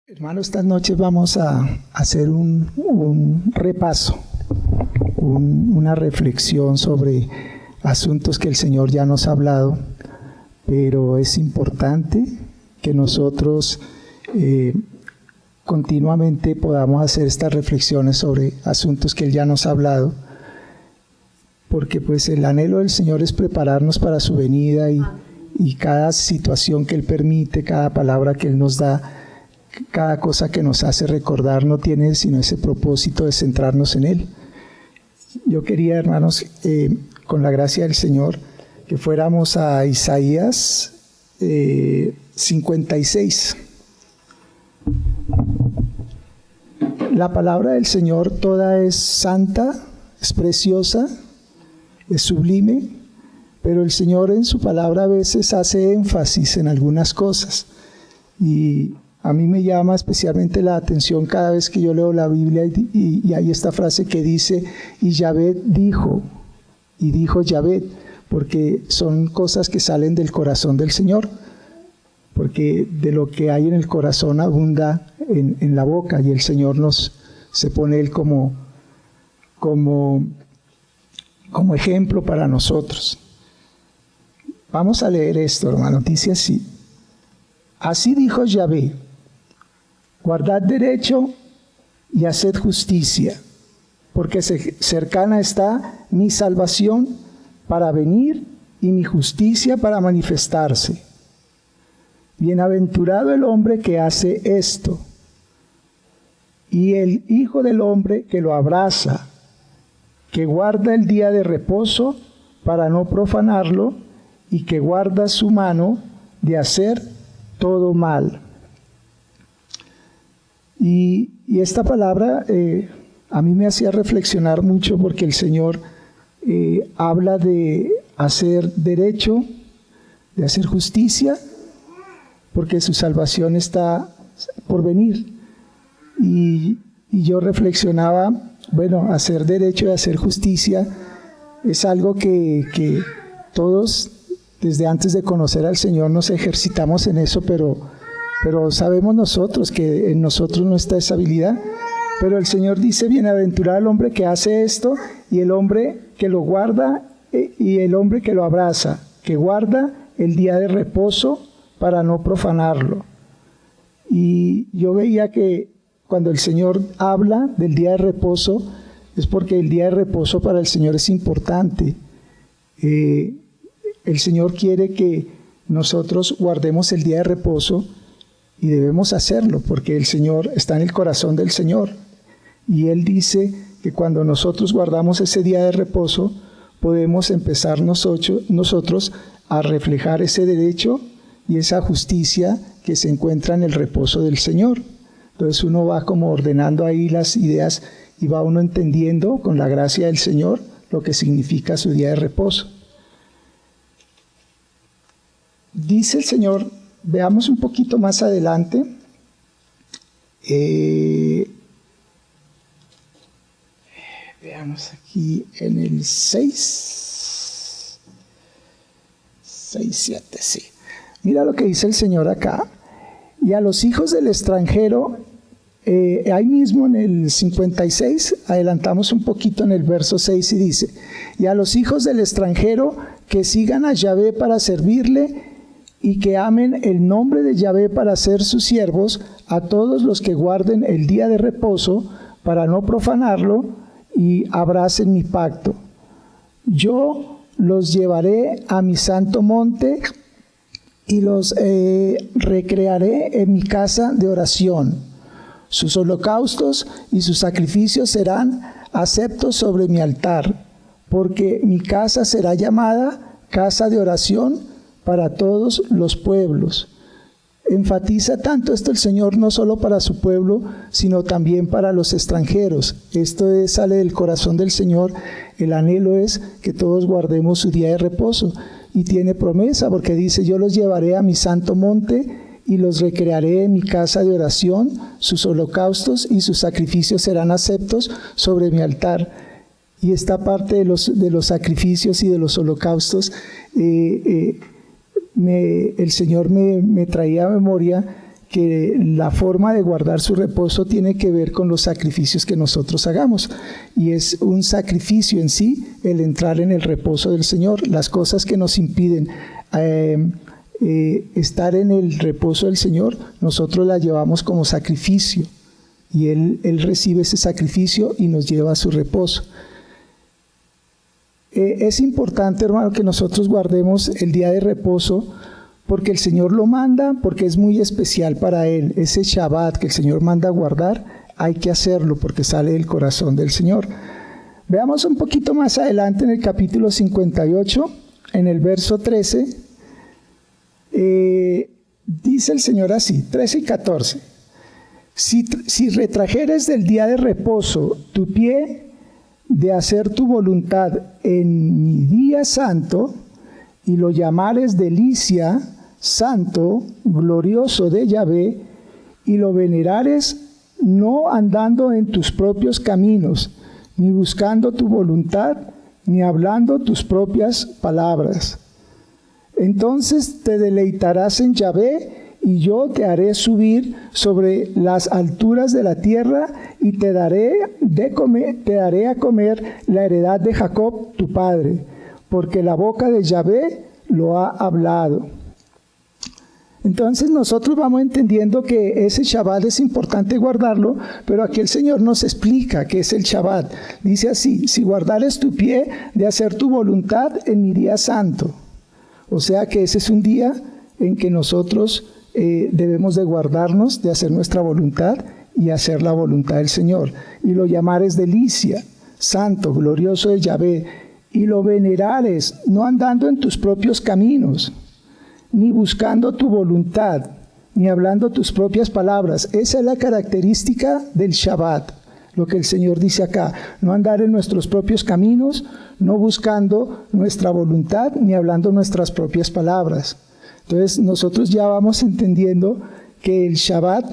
Hermanos, esta noche vamos a hacer un repaso, una reflexión sobre asuntos que el Señor ya nos ha hablado, pero es importante que nosotros continuamente podamos hacer estas reflexiones sobre asuntos que Él ya nos ha hablado, porque pues el anhelo del Señor es prepararnos para su venida y cada situación que Él permite, cada palabra que Él nos da, cada cosa que nos hace recordar no tiene sino ese propósito de centrarnos en Él. Yo quería, hermanos, con la gracia del Señor, que fuéramos a Isaías 56. La palabra del Señor toda es santa, es preciosa, es sublime, pero el Señor en su palabra a veces hace énfasis en algunas cosas. Y a mí me llama especialmente la atención cada vez que yo leo la Biblia y hay esta frase que dice, y Yahvé dijo, y dijo Yahvé, porque son cosas que salen del corazón del Señor, porque de lo que hay en el corazón abunda en la boca, y el Señor se pone Él como ejemplo para nosotros. Vamos a leer esto, hermano, dice así. Así dijo Yahvé: guardad derecho y haced justicia, porque cercana está mi salvación para venir y mi justicia para manifestarse. Bienaventurado el hombre que hace esto, y el Hijo del hombre que lo abraza, que guarda el día de reposo para no profanarlo, y que guarda su mano de hacer todo mal. Y esta palabra a mí me hacía reflexionar mucho, porque el Señor habla de hacer derecho, de hacer justicia, porque su salvación está por venir. Y yo reflexionaba, bueno, hacer derecho y hacer justicia es algo que todos desde antes de conocer al Señor nos ejercitamos en eso, pero sabemos nosotros que en nosotros no está esa habilidad. Pero el Señor dice: bienaventurado el hombre que hace esto, y el hombre que lo guarda, y el hombre que lo abraza, que guarda el día de reposo para no profanarlo. Y yo veía que cuando el Señor habla del día de reposo, es porque el día de reposo para el Señor es importante. El Señor quiere que nosotros guardemos el día de reposo, y debemos hacerlo porque el Señor está en el corazón del Señor. Y Él dice que cuando nosotros guardamos ese día de reposo, podemos empezar nosotros a reflejar ese derecho y esa justicia que se encuentra en el reposo del Señor. Entonces uno va como ordenando ahí las ideas y va uno entendiendo con la gracia del Señor lo que significa su día de reposo. Dice el Señor, veamos un poquito más adelante, veamos aquí en el 6, 7, sí. Mira lo que dice el Señor acá. Y a los hijos del extranjero, ahí mismo en el 56, adelantamos un poquito en el verso 6 y dice, y a los hijos del extranjero que sigan a Yahvé para servirle, y que amen el nombre de Yahvé para ser sus siervos, a todos los que guarden el día de reposo para no profanarlo, y abracen mi pacto. Yo los llevaré a mi santo monte y los recrearé en mi casa de oración. Sus holocaustos y sus sacrificios serán aceptos sobre mi altar, porque mi casa será llamada casa de oración para todos los pueblos. Enfatiza tanto esto el Señor, no solo para su pueblo, sino también para los extranjeros. Esto sale del corazón del Señor. El anhelo es que todos guardemos su día de reposo. Y tiene promesa, porque dice, yo los llevaré a mi santo monte y los recrearé en mi casa de oración. Sus holocaustos y sus sacrificios serán aceptos sobre mi altar. Y esta parte de los sacrificios y de los holocaustos, el Señor me traía a memoria que la forma de guardar su reposo tiene que ver con los sacrificios que nosotros hagamos. Y es un sacrificio en sí el entrar en el reposo del Señor. Las cosas que nos impiden estar en el reposo del Señor, nosotros las llevamos como sacrificio. Y Él recibe ese sacrificio y nos lleva a su reposo. Es importante, hermano, que nosotros guardemos el día de reposo, porque el Señor lo manda, porque es muy especial para Él. Ese Shabbat que el Señor manda guardar, hay que hacerlo porque sale del corazón del Señor. Veamos un poquito más adelante en el capítulo 58, en el verso 13, dice el Señor así, 13 y 14. Si retrajeres del día de reposo tu pie de hacer tu voluntad en mi día santo, y lo llamares delicia, santo, glorioso de Yahvé, y lo venerares no andando en tus propios caminos, ni buscando tu voluntad, ni hablando tus propias palabras. Entonces te deleitarás en Yahvé, y yo te haré subir sobre las alturas de la tierra, y te daré a comer la heredad de Jacob tu padre, porque la boca de Yahvé lo ha hablado. Entonces nosotros vamos entendiendo que ese Shabbat es importante guardarlo, pero aquí el Señor nos explica qué es el Shabbat. Dice así: si guardares tu pie de hacer tu voluntad en mi día santo. O sea que ese es un día en que nosotros debemos de guardarnos de hacer nuestra voluntad y hacer la voluntad del Señor. Y lo llamares delicia, santo, glorioso de Yahvé, y lo venerares, no andando en tus propios caminos, ni buscando tu voluntad, ni hablando tus propias palabras. Esa es la característica del Shabbat, lo que el Señor dice acá: no andar en nuestros propios caminos, no buscando nuestra voluntad, ni hablando nuestras propias palabras. Entonces nosotros ya vamos entendiendo que el Shabbat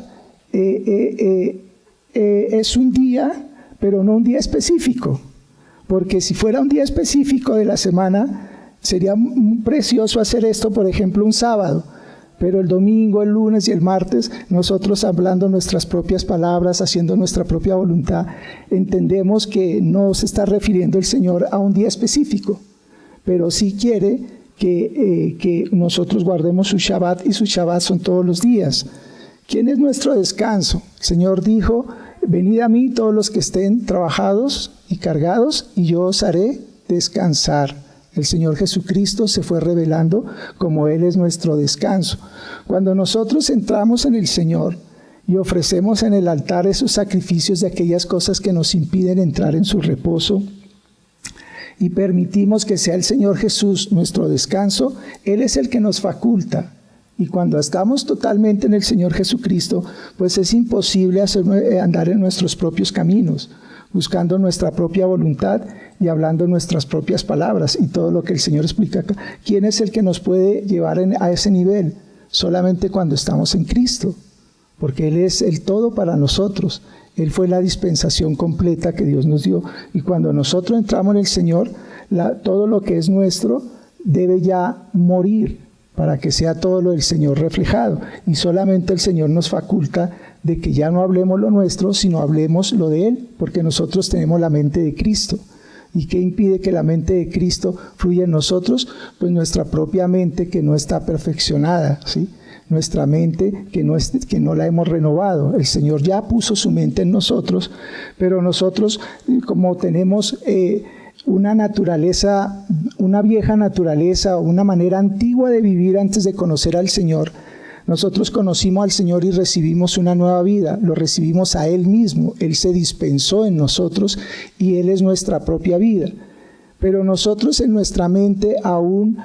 es un día, pero no un día específico. Porque si fuera un día específico de la semana, sería precioso hacer esto, por ejemplo, un sábado. Pero el domingo, el lunes y el martes, nosotros hablando nuestras propias palabras, haciendo nuestra propia voluntad, entendemos que no se está refiriendo el Señor a un día específico, pero sí quiere que nosotros guardemos su Shabbat, y su Shabbat son todos los días. ¿Quién es nuestro descanso? El Señor dijo: venid a mí todos los que estén trabajados y cargados, y yo os haré descansar. El Señor Jesucristo se fue revelando como Él es nuestro descanso. Cuando nosotros entramos en el Señor y ofrecemos en el altar esos sacrificios de aquellas cosas que nos impiden entrar en su reposo, y permitimos que sea el Señor Jesús nuestro descanso, Él es el que nos faculta. Y cuando estamos totalmente en el Señor Jesucristo, pues es imposible andar en nuestros propios caminos, buscando nuestra propia voluntad y hablando nuestras propias palabras y todo lo que el Señor explica acá. ¿Quién es el que nos puede llevar a ese nivel? Solamente cuando estamos en Cristo, porque Él es el todo para nosotros. Él fue la dispensación completa que Dios nos dio. Y cuando nosotros entramos en el Señor, todo lo que es nuestro debe ya morir para que sea todo lo del Señor reflejado. Y solamente el Señor nos faculta de que ya no hablemos lo nuestro, sino hablemos lo de Él, porque nosotros tenemos la mente de Cristo. ¿Y qué impide que la mente de Cristo fluya en nosotros? Pues nuestra propia mente, que no está perfeccionada, ¿sí? Nuestra mente que no la hemos renovado. El Señor ya puso su mente en nosotros, pero nosotros, como tenemos una naturaleza, una vieja naturaleza, o una manera antigua de vivir antes de conocer al Señor, nosotros conocimos al Señor y recibimos una nueva vida, lo recibimos a Él mismo. Él se dispensó en nosotros y Él es nuestra propia vida. Pero nosotros en nuestra mente aún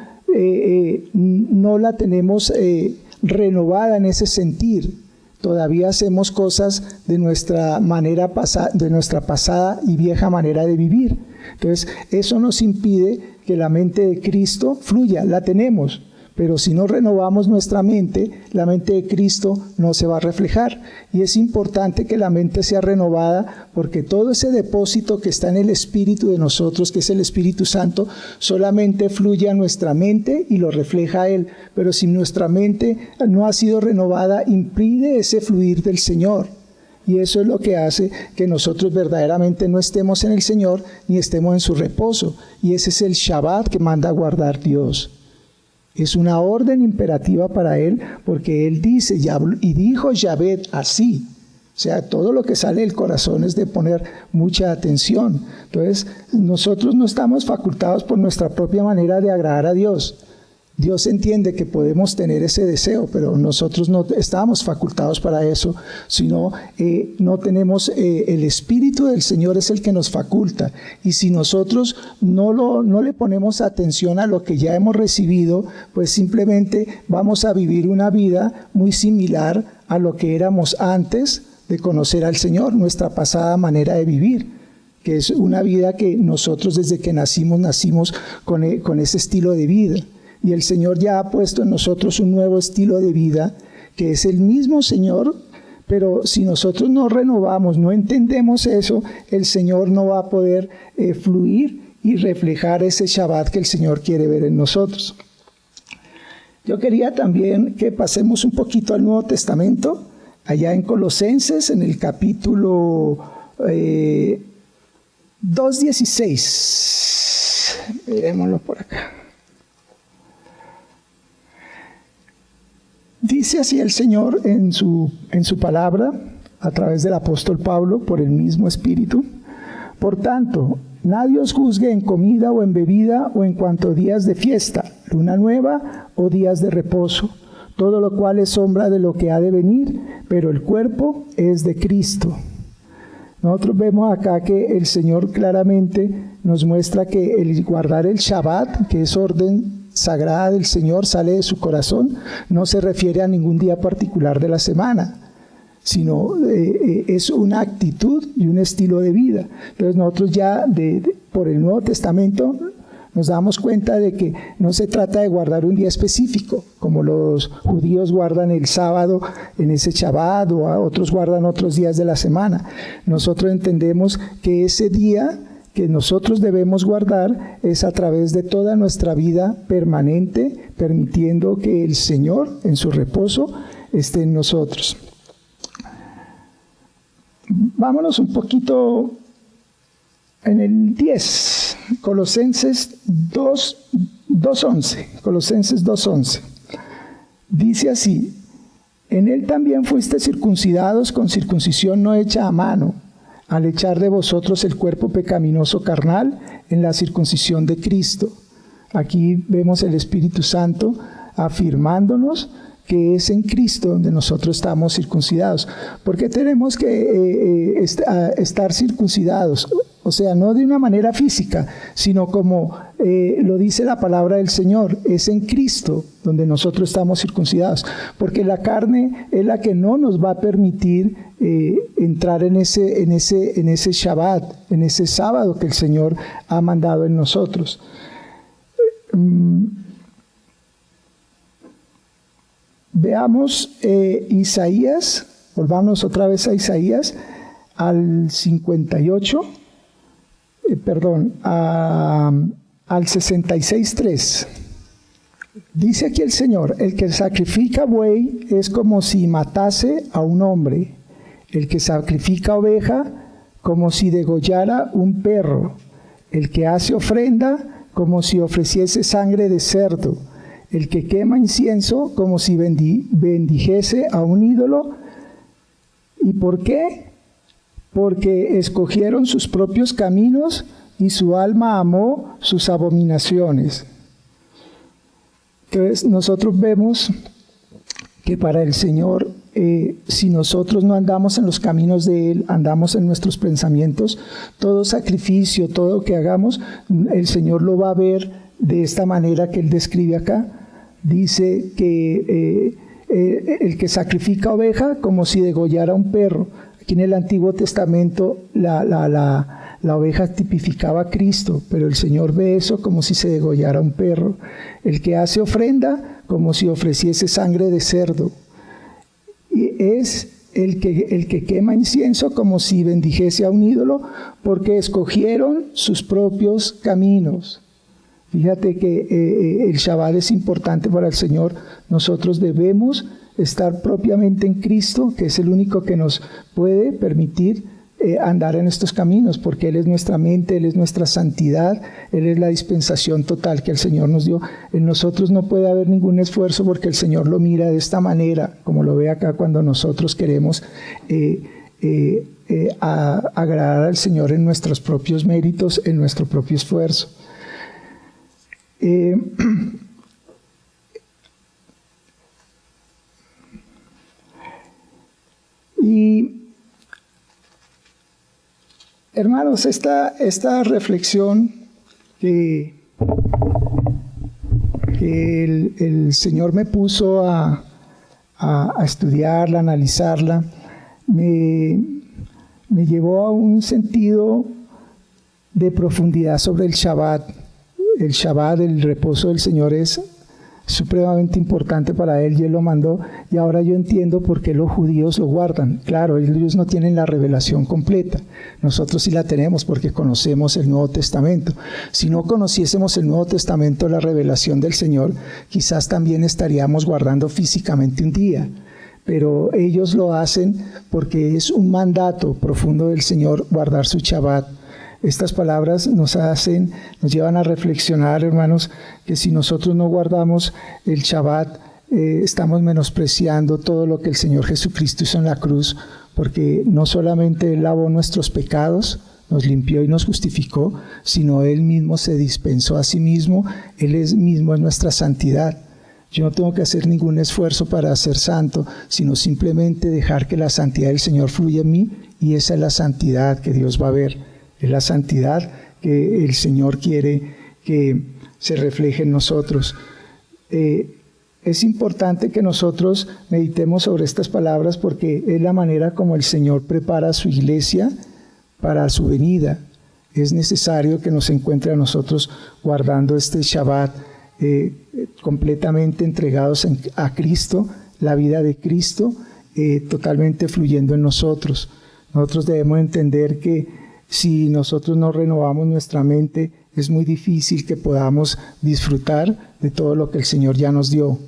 no la tenemos renovada en ese sentir. Todavía hacemos cosas de nuestra de nuestra pasada y vieja manera de vivir. Entonces, eso nos impide que la mente de Cristo fluya. La tenemos, pero si no renovamos nuestra mente, la mente de Cristo no se va a reflejar. Y es importante que la mente sea renovada, porque todo ese depósito que está en el Espíritu de nosotros, que es el Espíritu Santo, solamente fluye a nuestra mente y lo refleja a Él. Pero si nuestra mente no ha sido renovada, impide ese fluir del Señor. Y eso es lo que hace que nosotros verdaderamente no estemos en el Señor ni estemos en su reposo. Y ese es el Shabbat que manda guardar Dios. Es una orden imperativa para Él, porque Él dice, y dijo Yahvé así. O sea, todo lo que sale del corazón es de poner mucha atención. Entonces, nosotros no estamos facultados por nuestra propia manera de agradar a Dios. Dios entiende que podemos tener ese deseo, pero nosotros no estamos facultados para eso, sino no tenemos, el Espíritu del Señor es el que nos faculta. Y si nosotros no le ponemos atención a lo que ya hemos recibido, pues simplemente vamos a vivir una vida muy similar a lo que éramos antes de conocer al Señor, nuestra pasada manera de vivir, que es una vida que nosotros desde que nacimos con ese estilo de vida. Y el Señor ya ha puesto en nosotros un nuevo estilo de vida, que es el mismo Señor, pero si nosotros no renovamos, no entendemos eso, el Señor no va a poder fluir y reflejar ese Shabbat que el Señor quiere ver en nosotros. Yo quería también que pasemos un poquito al Nuevo Testamento, allá en Colosenses, en el capítulo 2:16. Veámoslo por acá. Dice así el Señor en su palabra, a través del apóstol Pablo, por el mismo Espíritu. Por tanto, nadie os juzgue en comida o en bebida o en cuanto a días de fiesta, luna nueva o días de reposo, todo lo cual es sombra de lo que ha de venir, pero el cuerpo es de Cristo. Nosotros vemos acá que el Señor claramente nos muestra que el guardar el Shabbat, que es orden sagrada del Señor, sale de su corazón, no se refiere a ningún día particular de la semana, sino es una actitud y un estilo de vida. Entonces nosotros ya por el Nuevo Testamento nos damos cuenta de que no se trata de guardar un día específico, como los judíos guardan el sábado en ese Shabbat, o otros guardan otros días de la semana. Nosotros entendemos que ese día que nosotros debemos guardar es a través de toda nuestra vida permanente, permitiendo que el Señor en su reposo esté en nosotros. Vámonos un poquito en el 10, Colosenses 2:11. Colosenses 2:11. Dice así: en él también fuiste circuncidados con circuncisión no hecha a mano, al echar de vosotros el cuerpo pecaminoso carnal en la circuncisión de Cristo. Aquí vemos el Espíritu Santo afirmándonos que es en Cristo donde nosotros estamos circuncidados. ¿Por qué tenemos que estar circuncidados? O sea, no de una manera física, sino como lo dice la palabra del Señor, es en Cristo donde nosotros estamos circuncidados, porque la carne es la que no nos va a permitir entrar en ese Shabbat, en ese sábado que el Señor ha mandado en nosotros. Veamos Isaías, volvamos otra vez a Isaías, al 58, al 66:3. Dice aquí el Señor: el que sacrifica buey es como si matase a un hombre, el que sacrifica oveja como si degollara un perro, el que hace ofrenda como si ofreciese sangre de cerdo, el que quema incienso como si bendijese a un ídolo. ¿Y por qué? Porque escogieron sus propios caminos y su alma amó sus abominaciones. Entonces nosotros vemos que para el Señor, si nosotros no andamos en los caminos de Él, andamos en nuestros pensamientos, todo sacrificio, todo lo que hagamos, el Señor lo va a ver de esta manera que Él describe acá. Dice que el que sacrifica oveja como si degollara un perro. Aquí en el Antiguo Testamento la La oveja tipificaba a Cristo, pero el Señor ve eso como si se degollara un perro. El que hace ofrenda, como si ofreciese sangre de cerdo. Y es el que quema incienso como si bendijese a un ídolo, porque escogieron sus propios caminos. Fíjate que el Shabbat es importante para el Señor. Nosotros debemos estar propiamente en Cristo, que es el único que nos puede permitir andar en estos caminos, porque Él es nuestra mente, Él es nuestra santidad, Él es la dispensación total que el Señor nos dio. En nosotros no puede haber ningún esfuerzo, porque el Señor lo mira de esta manera, como lo ve acá cuando nosotros queremos agradar al Señor en nuestros propios méritos, en nuestro propio esfuerzo. Y hermanos, esta reflexión que el Señor me puso a estudiarla, a analizarla, me llevó a un sentido de profundidad sobre el Shabbat. El Shabbat, el reposo del Señor, es supremamente importante para Él y Él lo mandó, y ahora yo entiendo por qué los judíos lo guardan. Claro, ellos no tienen la revelación completa, nosotros sí la tenemos porque conocemos el Nuevo Testamento. Si no conociésemos el Nuevo Testamento, la revelación del Señor, quizás también estaríamos guardando físicamente un día, pero ellos lo hacen porque es un mandato profundo del Señor guardar su Shabbat. Estas palabras nos llevan a reflexionar, hermanos, que si nosotros no guardamos el Shabbat, estamos menospreciando todo lo que el Señor Jesucristo hizo en la cruz, porque no solamente Él lavó nuestros pecados, nos limpió y nos justificó, sino Él mismo se dispensó a sí mismo, Él mismo es nuestra santidad. Yo no tengo que hacer ningún esfuerzo para ser santo, sino simplemente dejar que la santidad del Señor fluya en mí, y esa es la santidad que Dios va a ver. Es la santidad que el Señor quiere que se refleje en nosotros. Es importante que nosotros meditemos sobre estas palabras, porque es la manera como el Señor prepara a su iglesia para su venida. Es necesario que nos encuentre a nosotros guardando este Shabbat, completamente entregados a Cristo, la vida de Cristo, totalmente fluyendo en nosotros. Nosotros debemos entender que si nosotros no renovamos nuestra mente, es muy difícil que podamos disfrutar de todo lo que el Señor ya nos dio.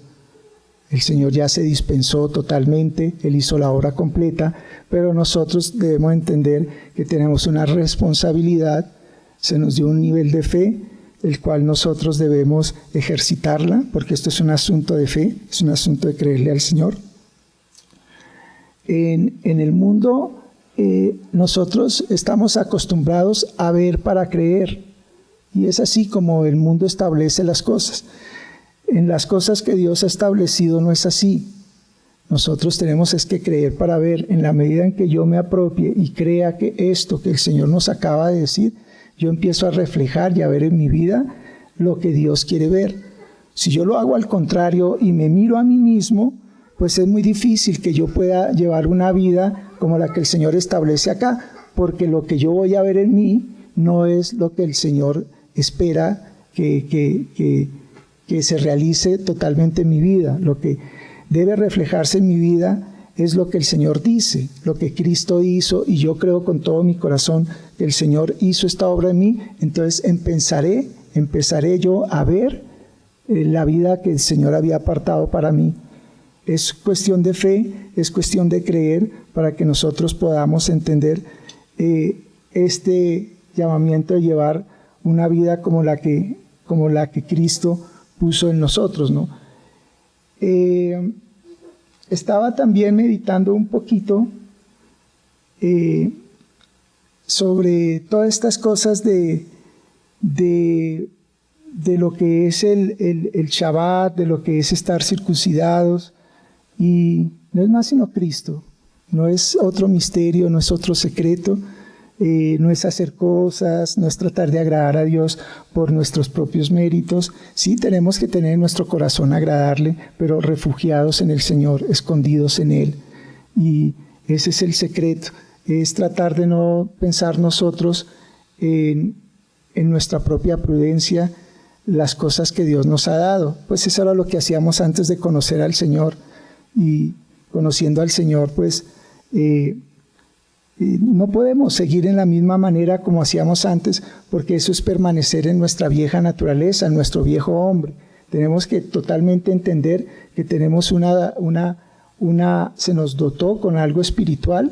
El Señor ya se dispensó totalmente, Él hizo la obra completa, pero nosotros debemos entender que tenemos una responsabilidad, se nos dio un nivel de fe, el cual nosotros debemos ejercitarla, porque esto es un asunto de fe, es un asunto de creerle al Señor. En el mundo, nosotros estamos acostumbrados a ver para creer, y es así como el mundo establece las cosas. En las cosas que Dios ha establecido no es así. Nosotros tenemos que creer para ver. En la medida en que yo me apropie y crea que esto que el Señor nos acaba de decir, yo empiezo a reflejar y a ver en mi vida lo que Dios quiere ver. Si yo lo hago al contrario y me miro a mí mismo, pues es muy difícil que yo pueda llevar una vida como la que el Señor establece acá, porque lo que yo voy a ver en mí no es lo que el Señor espera que se realice totalmente en mi vida. Lo que debe reflejarse en mi vida es lo que el Señor dice, lo que Cristo hizo, y yo creo con todo mi corazón que el Señor hizo esta obra en mí. Entonces empezaré yo a ver la vida que el Señor había apartado para mí. Es cuestión de fe, es cuestión de creer, para que nosotros podamos entender este llamamiento de llevar una vida como la que Cristo puso en nosotros, ¿no? Estaba también meditando un poquito sobre todas estas cosas de lo que es el Shabbat, de lo que es estar circuncidados, y no es más sino Cristo, no es otro misterio, no es otro secreto, no es hacer cosas, no es tratar de agradar a Dios por nuestros propios méritos. Sí tenemos que tener en nuestro corazón agradarle, pero refugiados en el Señor, escondidos en Él. Y ese es el secreto, es tratar de no pensar nosotros en nuestra propia prudencia las cosas que Dios nos ha dado. Pues eso era lo que hacíamos antes de conocer al Señor, y conociendo al Señor, pues no podemos seguir en la misma manera como hacíamos antes, porque eso es permanecer en nuestra vieja naturaleza, en nuestro viejo hombre. Tenemos que totalmente entender que tenemos se nos dotó con algo espiritual,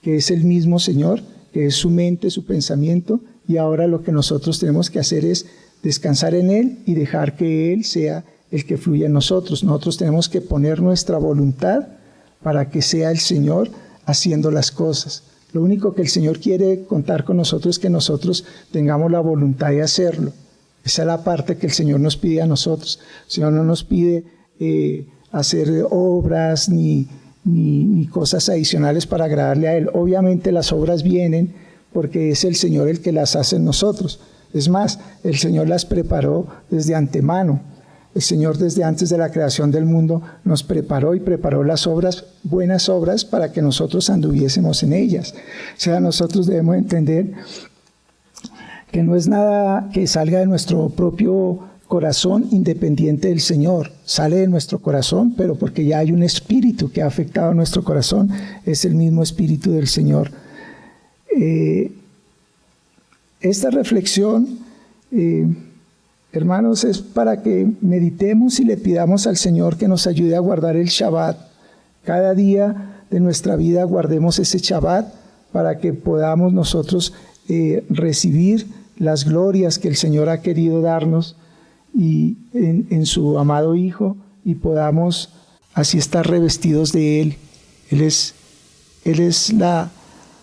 que es el mismo Señor, que es su mente, su pensamiento, y ahora lo que nosotros tenemos que hacer es descansar en Él y dejar que Él sea el que fluya en nosotros. Nosotros tenemos que poner nuestra voluntad para que sea el Señor haciendo las cosas. Lo único que el Señor quiere contar con nosotros es que nosotros tengamos la voluntad de hacerlo. Esa es la parte que el Señor nos pide a nosotros. El Señor no nos pide hacer obras ni cosas adicionales para agradarle a Él. Obviamente las obras vienen porque es el Señor el que las hace en nosotros. Es más, el Señor las preparó desde antemano. El Señor desde antes de la creación del mundo nos preparó y preparó las obras, buenas obras, para que nosotros anduviésemos en ellas. O sea, nosotros debemos entender que no es nada que salga de nuestro propio corazón independiente del Señor. Sale de nuestro corazón, pero porque ya hay un espíritu que ha afectado a nuestro corazón, es el mismo espíritu del Señor. Esta reflexión, hermanos, es para que meditemos y le pidamos al Señor que nos ayude a guardar el Shabbat. Cada día de nuestra vida guardemos ese Shabbat para que podamos nosotros recibir las glorias que el Señor ha querido darnos y en su amado Hijo, y podamos así estar revestidos de Él. Él es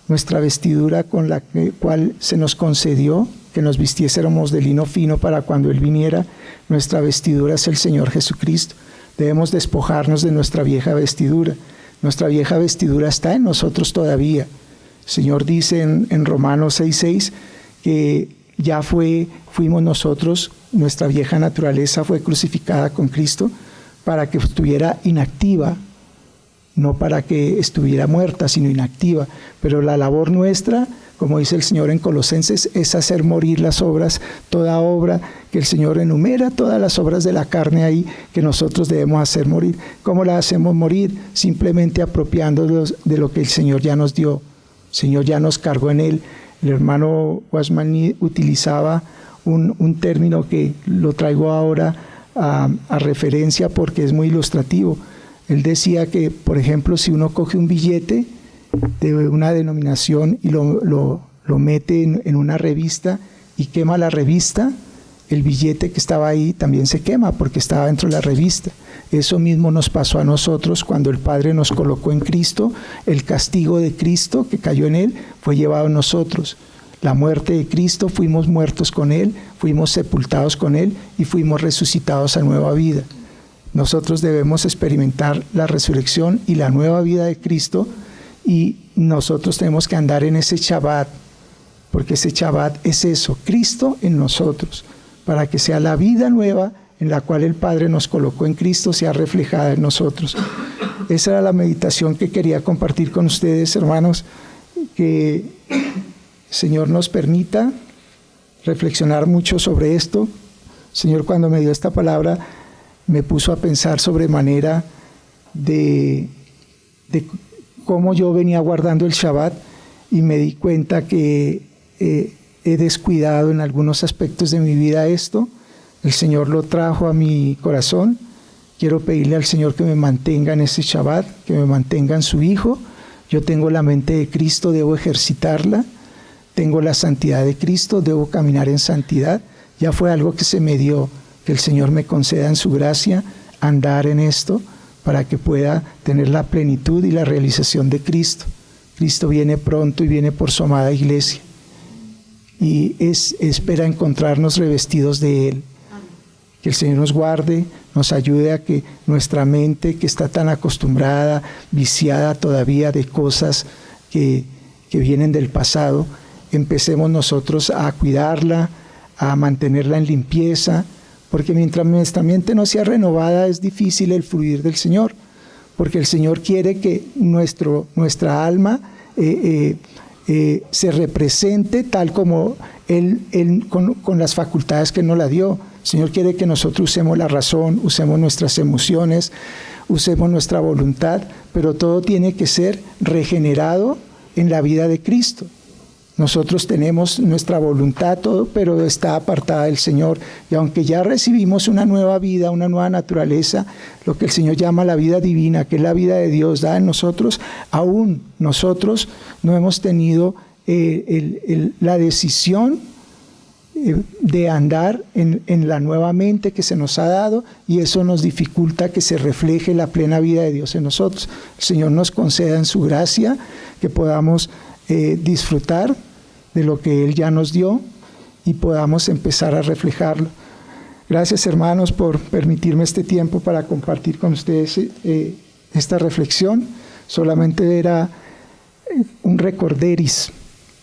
nuestra vestidura con la cual se nos concedió que nos vistiésemos de lino fino para cuando Él viniera. Nuestra vestidura es el Señor Jesucristo. Debemos despojarnos de nuestra vieja vestidura. Nuestra vieja vestidura está en nosotros todavía. El Señor dice en Romanos 6:6 que ya fuimos nosotros, nuestra vieja naturaleza fue crucificada con Cristo para que estuviera inactiva, no para que estuviera muerta, sino inactiva. Pero la labor nuestra, como dice el Señor en Colosenses, es hacer morir las obras, toda obra que el Señor enumera, todas las obras de la carne ahí que nosotros debemos hacer morir. ¿Cómo las hacemos morir? Simplemente apropiándonos de lo que el Señor ya nos dio. El Señor ya nos cargó en Él. El hermano Wasman utilizaba un término que lo traigo ahora a referencia porque es muy ilustrativo. Él decía que, por ejemplo, si uno coge un billete de una denominación y lo mete en una revista y quema la revista, el billete que estaba ahí también se quema porque estaba dentro de la revista. Eso mismo nos pasó a nosotros cuando el Padre nos colocó en Cristo. El castigo de Cristo que cayó en Él fue llevado a nosotros. La muerte de Cristo, fuimos muertos con Él, fuimos sepultados con Él y fuimos resucitados a nueva vida. Nosotros debemos experimentar la resurrección y la nueva vida de Cristo, y nosotros tenemos que andar en ese Shabbat, porque ese Shabbat es eso, Cristo en nosotros, para que sea la vida nueva en la cual el Padre nos colocó en Cristo, sea reflejada en nosotros. Esa era la meditación que quería compartir con ustedes, hermanos, que el Señor nos permita reflexionar mucho sobre esto. El Señor, cuando me dio esta palabra, me puso a pensar sobremanera de cómo yo venía guardando el Shabbat, y me di cuenta que he descuidado en algunos aspectos de mi vida esto. El Señor lo trajo a mi corazón. Quiero pedirle al Señor que me mantenga en ese Shabbat, que me mantenga en su Hijo. Yo tengo la mente de Cristo, debo ejercitarla. Tengo la santidad de Cristo, debo caminar en santidad. Ya fue algo que se me dio, que el Señor me conceda en su gracia andar en esto para que pueda tener la plenitud y la realización de Cristo. Cristo viene pronto y viene por su amada iglesia. Y espera encontrarnos revestidos de Él. Que el Señor nos guarde, nos ayude a que nuestra mente, que está tan acostumbrada, viciada todavía de cosas que vienen del pasado, empecemos nosotros a cuidarla, a mantenerla en limpieza, porque mientras nuestra mente no sea renovada es difícil el fluir del Señor, porque el Señor quiere que nuestra alma se represente tal como Él con las facultades que nos la dio. El Señor quiere que nosotros usemos la razón, usemos nuestras emociones, usemos nuestra voluntad, pero todo tiene que ser regenerado en la vida de Cristo. Nosotros tenemos nuestra voluntad, todo, pero está apartada del Señor. Y aunque ya recibimos una nueva vida, una nueva naturaleza, lo que el Señor llama la vida divina, que es la vida de Dios dada en nosotros, aún nosotros no hemos tenido la decisión de andar en la nueva mente que se nos ha dado, y eso nos dificulta que se refleje la plena vida de Dios en nosotros. El Señor nos conceda en su gracia que podamos disfrutar de lo que Él ya nos dio y podamos empezar a reflejarlo. Gracias, hermanos, por permitirme este tiempo para compartir con ustedes esta reflexión. Solamente era un recorderis,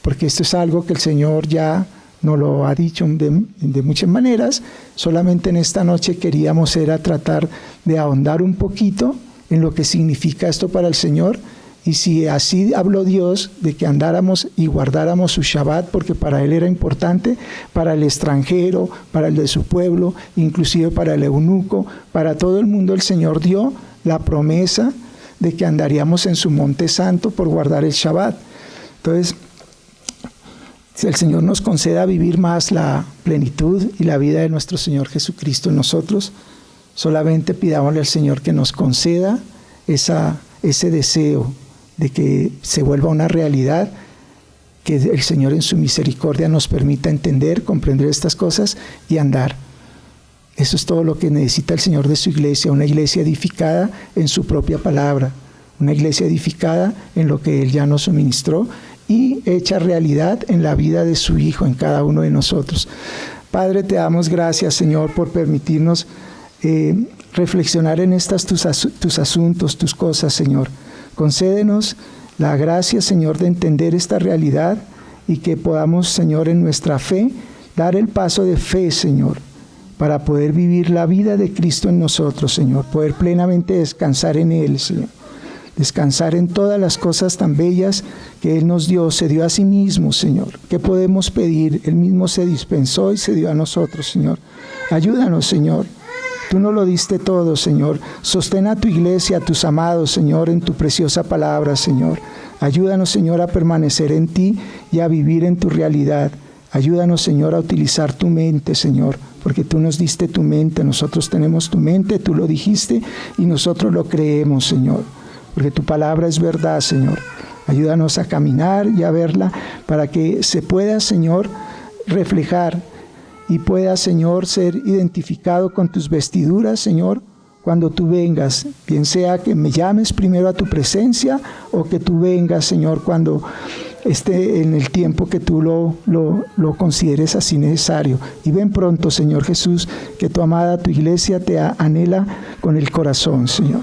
porque esto es algo que el Señor ya nos lo ha dicho de muchas maneras. Solamente en esta noche queríamos tratar de ahondar un poquito en lo que significa esto para el Señor. Y si así habló Dios de que andáramos y guardáramos su Shabbat, porque para Él era importante, para el extranjero, para el de su pueblo, inclusive para el eunuco, para todo el mundo, el Señor dio la promesa de que andaríamos en su monte santo por guardar el Shabbat. Entonces, si el Señor nos conceda vivir más la plenitud y la vida de nuestro Señor Jesucristo en nosotros, solamente pidámosle al Señor que nos conceda ese deseo de que se vuelva una realidad, que el Señor en su misericordia nos permita entender, comprender estas cosas y andar. Eso es todo lo que necesita el Señor de su iglesia, una iglesia edificada en su propia palabra, una iglesia edificada en lo que Él ya nos suministró y hecha realidad en la vida de su Hijo, en cada uno de nosotros. Padre, te damos gracias, Señor, por permitirnos reflexionar en estas tus asuntos, tus cosas, Señor. Concédenos la gracia, Señor, de entender esta realidad y que podamos, Señor, en nuestra fe, dar el paso de fe, Señor, para poder vivir la vida de Cristo en nosotros, Señor, poder plenamente descansar en Él, Señor, descansar en todas las cosas tan bellas que Él nos dio, se dio a sí mismo, Señor. ¿Qué podemos pedir? Él mismo se dispensó y se dio a nosotros, Señor. Ayúdanos, Señor. Tú nos lo diste todo, Señor. Sostén a tu iglesia, a tus amados, Señor, en tu preciosa palabra, Señor. Ayúdanos, Señor, a permanecer en ti y a vivir en tu realidad. Ayúdanos, Señor, a utilizar tu mente, Señor, porque tú nos diste tu mente. Nosotros tenemos tu mente, tú lo dijiste y nosotros lo creemos, Señor, porque tu palabra es verdad, Señor. Ayúdanos a caminar y a verla para que se pueda, Señor, reflejar y pueda, Señor, ser identificado con tus vestiduras, Señor, cuando tú vengas, bien sea que me llames primero a tu presencia o que tú vengas, Señor, cuando esté en el tiempo que tú lo consideres así necesario. Y ven pronto, Señor Jesús, que tu amada, tu iglesia te anhela con el corazón, Señor.